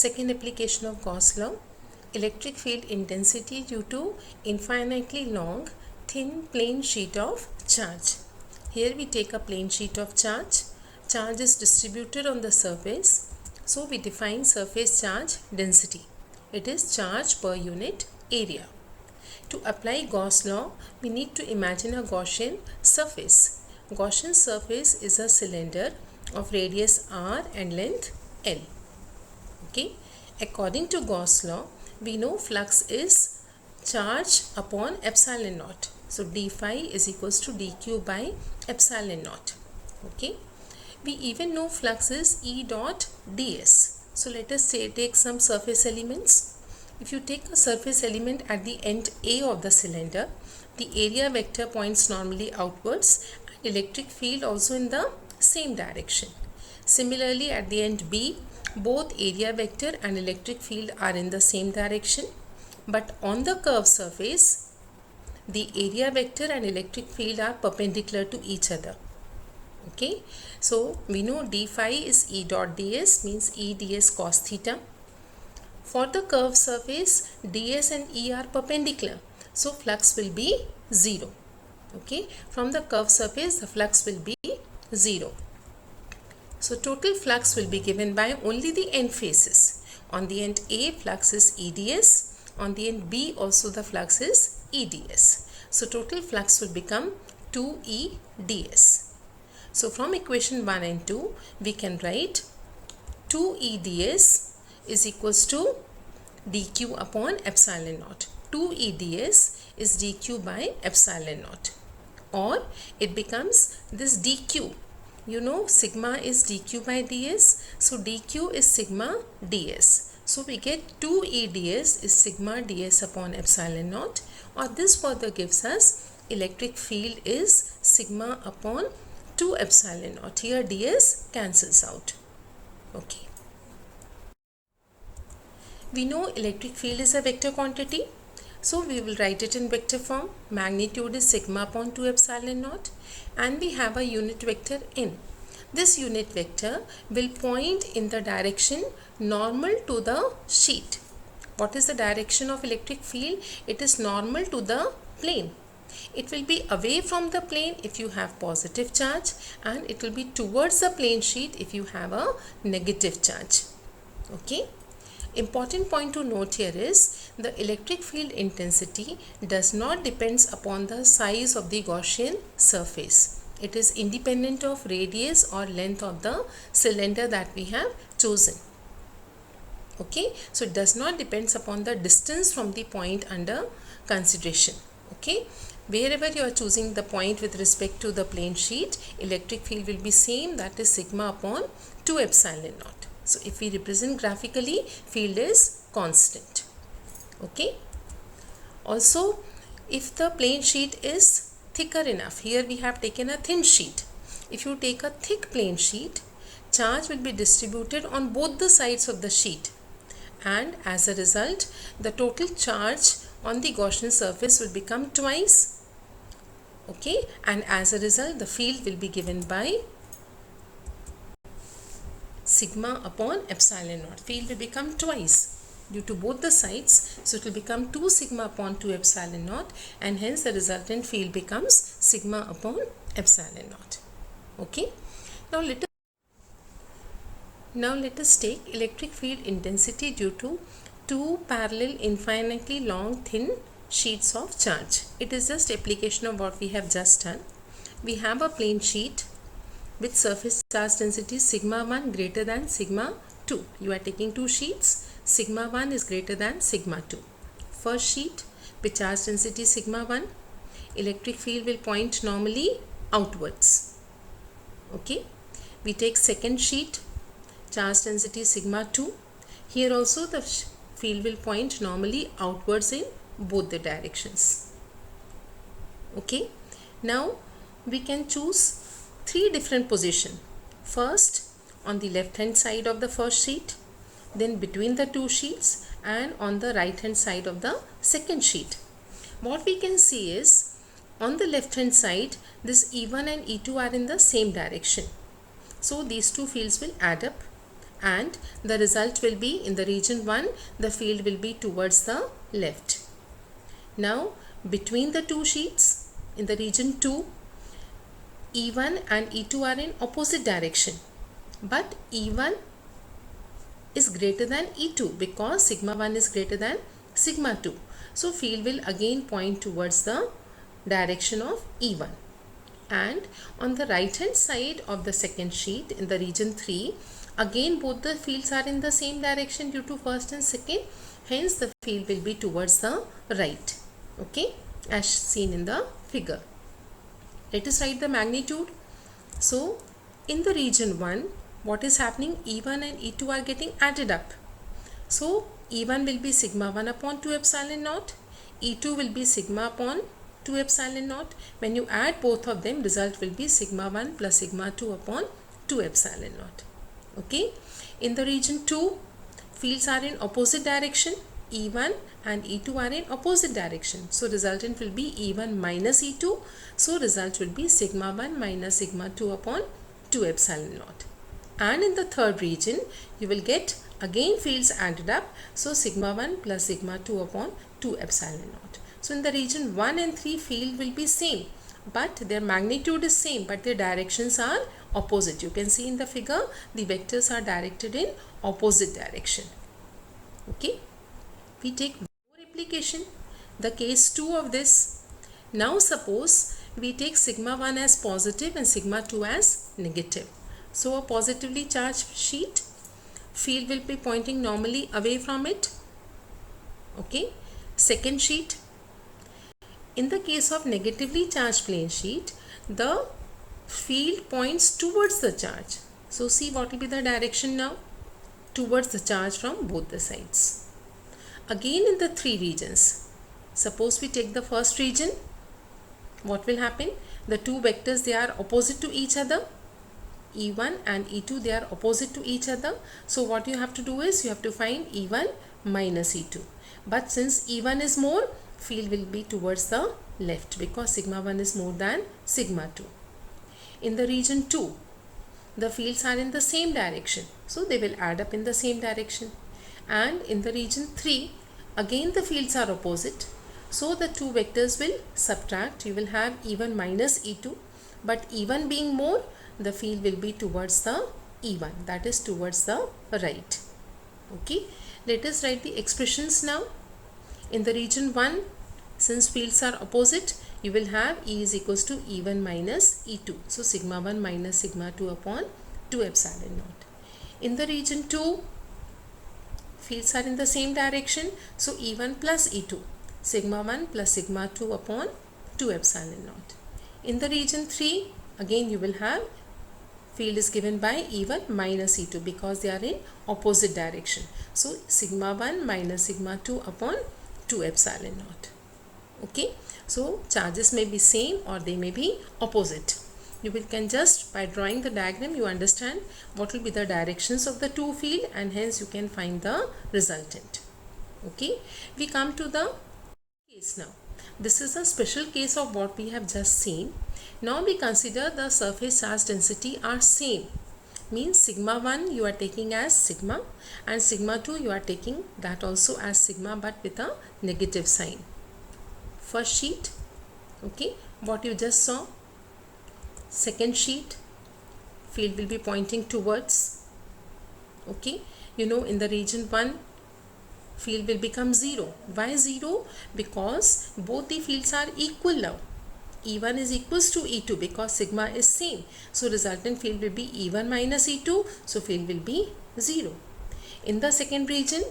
Second application of Gauss law, electric field intensity due to infinitely long thin plane sheet of charge. Here we take a plane sheet of charge. Charge is distributed on the surface. So we define surface charge density. It is charge per unit area. To apply Gauss law, we need to imagine a Gaussian surface. Gaussian surface is a cylinder of radius r and length L. Okay. According to Gauss law, we know flux is charge upon epsilon naught. So d phi is equals to dq by epsilon naught. Okay. We even know flux is E dot ds. So let us say take some surface elements. If you take a surface element at the end A of the cylinder, the area vector points normally outwards and electric field also in the same direction. Similarly, at the end B, both area vector and electric field are in the same direction, but on the curved surface, the area vector and electric field are perpendicular to each other. Okay, so we know d phi is E dot ds, means E ds cos theta. For the curved surface, ds and E are perpendicular, so flux will be 0. Okay, from the curved surface, the flux will be 0. So total flux will be given by only the end faces. On the end A, flux is EDS. On the end B, also the flux is EDS. So total flux will become 2EDS. So from equation 1 and 2, we can write 2EDS is equals to dq upon epsilon naught. 2EDS is dq by epsilon naught. Or it becomes this dq. You know sigma is dq by ds. So dq is sigma ds. So we get 2EDS is sigma ds upon epsilon naught. Or this further gives us electric field is sigma upon 2 epsilon naught. Here ds cancels out. Okay. We know electric field is a vector quantity. So we will write it in vector form. Magnitude is sigma upon 2 epsilon naught. And we have a unit vector n. This unit vector will point in the direction normal to the sheet. What is the direction of electric field? It is normal to the plane. It will be away from the plane if you have positive charge, and it will be towards the plane sheet if you have a negative charge. Okay. Important point to note here is the electric field intensity does not depend upon the size of the Gaussian surface. It is independent of radius or length of the cylinder that we have chosen. Okay, so it does not depend upon the distance from the point under consideration. Okay, wherever you are choosing the point with respect to the plane sheet, electric field will be same, that is sigma upon 2 epsilon naught. So if we represent graphically, field is constant. Okay. Also, if the plane sheet is thicker enough, here we have taken a thin sheet. If you take a thick plane sheet, charge will be distributed on both the sides of the sheet. And as a result, the total charge on the Gaussian surface will become twice. Okay. And as a result, the field will be given by sigma upon epsilon naught. Field will become twice due to both the sides. So it will become 2 sigma upon 2 epsilon naught, and hence the resultant field becomes sigma upon epsilon naught. Okay. Now let us take electric field intensity due to two parallel infinitely long thin sheets of charge. It is just application of what we have just done. We have a plane sheet with surface charge density sigma 1 greater than sigma 2. You are taking two sheets. Sigma 1 is greater than sigma 2. First sheet with charge density sigma 1, electric field will point normally outwards. Okay. We take second sheet, charge density sigma 2. Here also the field will point normally outwards in both the directions. Okay. Now we can choose 3 different positions. First, on the left hand side of the first sheet, then between the two sheets, and on the right hand side of the second sheet. What we can see is on the left hand side, this E1 and E2 are in the same direction. So these two fields will add up and the result will be in the region 1, the field will be towards the left. Now between the two sheets in the region 2, E1 and E2 are in opposite direction, but E1 is greater than E2 because sigma 1 is greater than sigma 2. So field will again point towards the direction of E1. And on the right hand side of the second sheet in the region 3, again both the fields are in the same direction due to first and second, hence the field will be towards the right, okay, as seen in the figure. Let us write the magnitude. So in the region 1, what is happening? E1 and E2 are getting added up. So E1 will be sigma 1 upon 2 epsilon naught, E2 will be sigma upon 2 epsilon naught. When you add both of them, result will be sigma 1 plus sigma 2 upon 2 epsilon naught. Okay. In the region 2, fields are in opposite direction. E1 and E2 are in opposite direction. So resultant will be E1 minus E2. So result will be sigma 1 minus sigma 2 upon 2 epsilon naught. And in the third region, you will get again fields added up. So sigma 1 plus sigma 2 upon 2 epsilon naught. So in the region 1 and 3, field will be same, but their magnitude is same, but their directions are opposite. You can see in the figure, the vectors are directed in opposite direction. Okay. We take more application, the case 2 of this. Now suppose we take sigma 1 as positive and sigma 2 as negative. So a positively charged sheet, field will be pointing normally away from it. Okay. Second sheet, in the case of negatively charged plane sheet, the field points towards the charge. So see what will be the direction now? Towards the charge from both the sides. Again in the three regions, suppose we take the first region, what will happen? The two vectors, they are opposite to each other. E1 and E2, they are opposite to each other. So what you have to do is you have to find E1 minus E2. But since E1 is more, field will be towards the left because sigma 1 is more than sigma 2. In the region 2, the fields are in the same direction. So they will add up in the same direction. And in the region 3, again the fields are opposite. So the two vectors will subtract. You will have E1 minus E2. But E1 being more, the field will be towards the E1. That is towards the right. Okay. Let us write the expressions now. In the region 1, since fields are opposite, you will have E is equals to E1 minus E2. So sigma 1 minus sigma 2 upon 2 epsilon naught. In the region 2, fields are in the same direction. So E1 plus E2. Sigma 1 plus sigma 2 upon 2 epsilon naught. In the region 3, again you will have field is given by E1 minus E2 because they are in opposite direction. So sigma 1 minus sigma 2 upon 2 epsilon naught. Okay. So charges may be same or they may be opposite. You can just by drawing the diagram, you understand what will be the directions of the two field and hence you can find the resultant. Okay. We come to the case now. This is a special case of what we have just seen. Now we consider the surface charge density are same. Means sigma 1 you are taking as sigma and sigma 2 you are taking that also as sigma but with a negative sign. First sheet, okay, what you just saw. Second sheet, field will be pointing towards. Okay, you know in the region 1, field will become 0. Why 0? Because both the fields are equal now. E1 is equals to E2 because sigma is same. So resultant field will be E1 minus E2. So field will be 0. In the second region,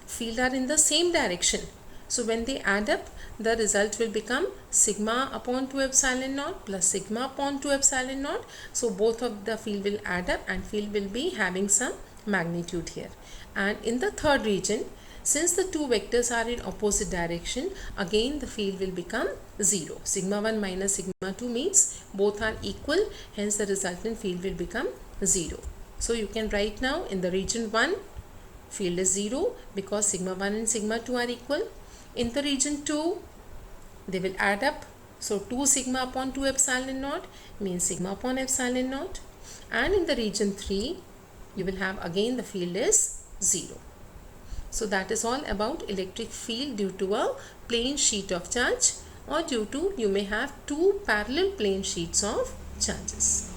field are in the same direction. So when they add up, the result will become sigma upon 2 epsilon naught plus sigma upon 2 epsilon naught. So both of the field will add up and field will be having some magnitude here. And in the third region, since the two vectors are in opposite direction, again the field will become 0. Sigma 1 minus sigma 2 means both are equal, hence the resultant field will become 0. So you can write now in the region 1, field is 0 because sigma 1 and sigma 2 are equal. In the region 2, they will add up. So 2 sigma upon 2 epsilon naught means sigma upon epsilon naught. And in the region 3, you will have again the field is 0. So that is all about electric field due to a plane sheet of charge, or due to you may have two parallel plane sheets of charges.